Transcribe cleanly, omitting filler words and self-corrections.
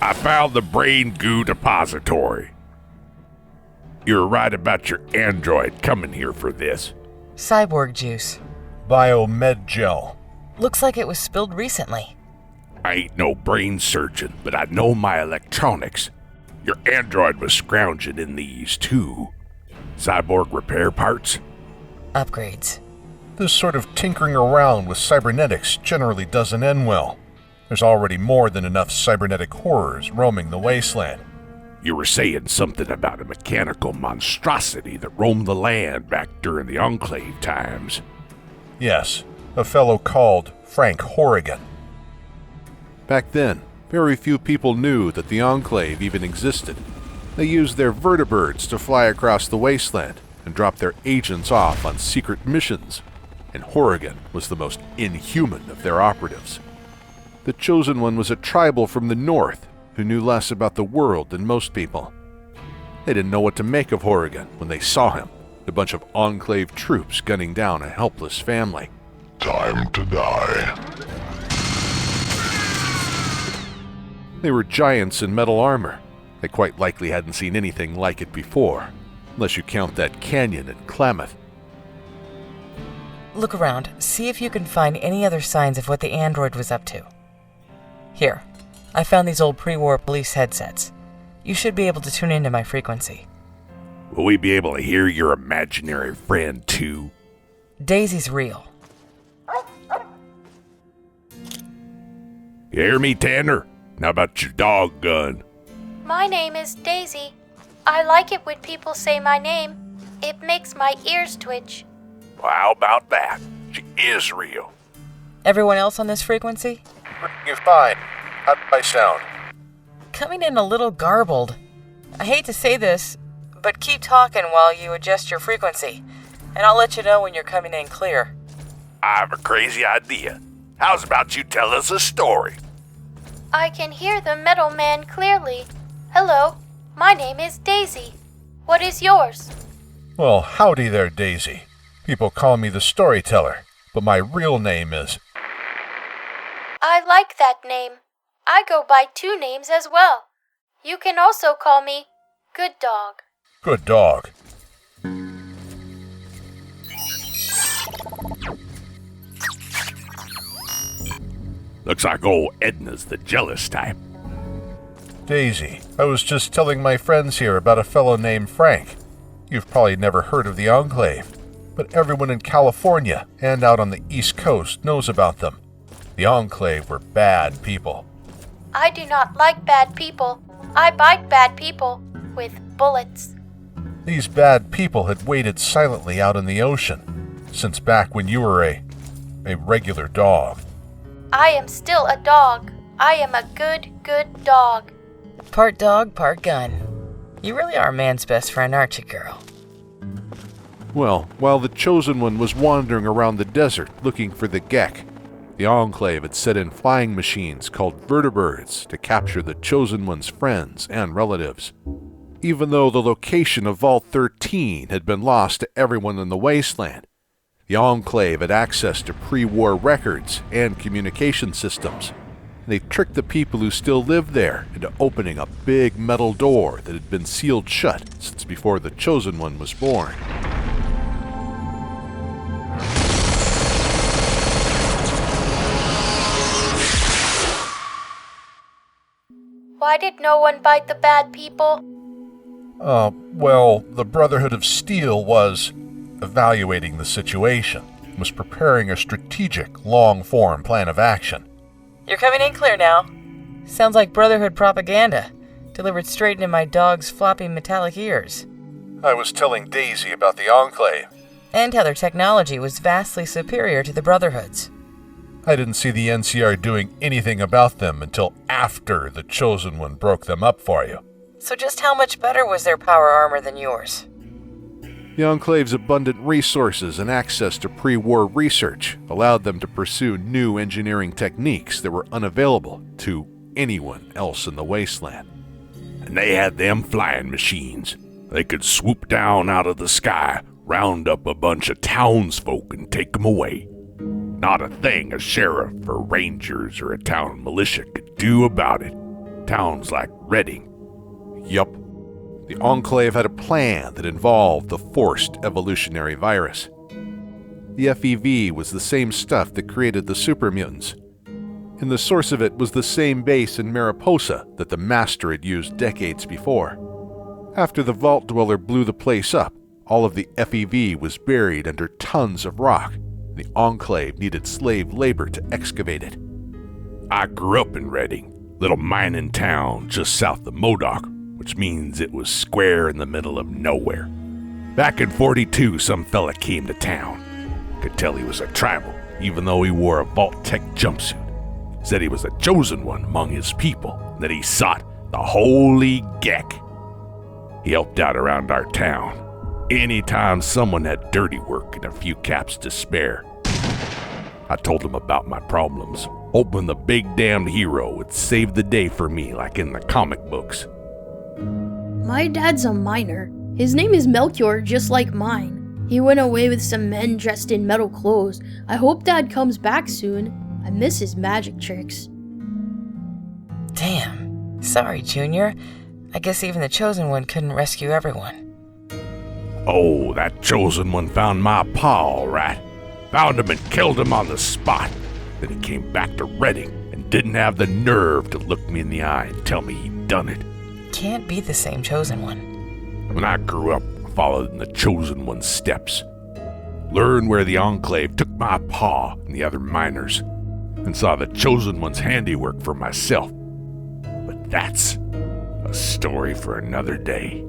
I found the brain goo depository. You were right about your android coming here for this. Cyborg juice. Biomed gel. Looks like it was spilled recently. I ain't no brain surgeon, but I know my electronics. Your android was scrounging in these too. Cyborg repair parts? Upgrades. This sort of tinkering around with cybernetics generally doesn't end well. There's already more than enough cybernetic horrors roaming the wasteland. You were saying something about a mechanical monstrosity that roamed the land back during the Enclave times. Yes, a fellow called Frank Horrigan. Back then, very few people knew that the Enclave even existed. They used their vertibirds to fly across the wasteland and drop their agents off on secret missions, and Horrigan was the most inhuman of their operatives. The Chosen One was a tribal from the north who knew less about the world than most people. They didn't know what to make of Horrigan when they saw him, a bunch of Enclave troops gunning down a helpless family. Time to die. They were giants in metal armor. They quite likely hadn't seen anything like it before, unless you count that canyon at Klamath. Look around, see if you can find any other signs of what the android was up to. Here, I found these old pre-war police headsets. You should be able to tune into my frequency. Will we be able to hear your imaginary friend too? Daisy's real. You hear me, Tanner? How about your dog gun? My name is Daisy. I like it when people say my name. It makes my ears twitch. Well, how about that? She is real. Everyone else on this frequency? You're fine. How do I sound? Coming in a little garbled. I hate to say this, but keep talking while you adjust your frequency, and I'll let you know when you're coming in clear. I have a crazy idea. How's about you tell us a story? I can hear the metal man clearly. Hello, my name is Daisy. What is yours? Well, howdy there, Daisy. People call me the Storyteller, but my real name is... I like that name. I go by two names as well. You can also call me Good Dog. Good Dog. Looks like old Edna's the jealous type. Daisy, I was just telling my friends here about a fellow named Frank. You've probably never heard of the Enclave, but everyone in California and out on the East Coast knows about them. The Enclave were bad people. I do not like bad people. I bite bad people with bullets. These bad people had waited silently out in the ocean since back when you were a regular dog. I am still a dog. I am a good dog. Part dog, part gun. You really are a man's best friend, aren't you, girl? Well, while the Chosen One was wandering around the desert looking for the Gek, the Enclave had set in flying machines called vertibirds to capture the Chosen One's friends and relatives. Even though the location of Vault 13 had been lost to everyone in the Wasteland, the Enclave had access to pre-war records and communication systems. They tricked the people who still lived there into opening a big metal door that had been sealed shut since before the Chosen One was born. Why did no one bite the bad people? Well, the Brotherhood of Steel was evaluating the situation, was preparing a strategic, long-form plan of action. You're coming in clear now. Sounds like Brotherhood propaganda, delivered straight into my dog's floppy metallic ears. I was telling Daisy about the Enclave. And how their technology was vastly superior to the Brotherhood's. I didn't see the NCR doing anything about them until after the Chosen One broke them up for you. So just how much better was their power armor than yours? The Enclave's abundant resources and access to pre-war research allowed them to pursue new engineering techniques that were unavailable to anyone else in the Wasteland. And they had them flying machines. They could swoop down out of the sky, round up a bunch of townsfolk and take them away. Not a thing a sheriff or rangers or a town militia could do about it. Towns like Redding. Yup. The Enclave had a plan that involved the forced evolutionary virus. The FEV was the same stuff that created the super mutants, and the source of it was the same base in Mariposa that the Master had used decades before. After the Vault Dweller blew the place up, all of the FEV was buried under tons of rock. The Enclave needed slave labor to excavate it. I grew up in Redding, little mining town just south of Modoc, which means it was square in the middle of nowhere. Back in 42, some fella came to town. Could tell he was a tribal, even though he wore a Vault-Tec jumpsuit. Said he was a chosen one among his people, and that he sought the Holy Gek. He helped out around our town. Anytime someone had dirty work and a few caps to spare. I told him about my problems, hoping the big damned hero would save the day for me like in the comic books. My dad's a miner. His name is Melchior, just like mine. He went away with some men dressed in metal clothes. I hope Dad comes back soon. I miss his magic tricks. Damn. Sorry, Junior. I guess even the Chosen One couldn't rescue everyone. Oh, that Chosen One found my pa all right. Found him and killed him on the spot. Then he came back to Redding and didn't have the nerve to look me in the eye and tell me he'd done it. Can't be the same Chosen One. When I grew up, I followed in the Chosen One's steps. Learned where the Enclave took my pa and the other miners, and saw the Chosen One's handiwork for myself. But that's a story for another day.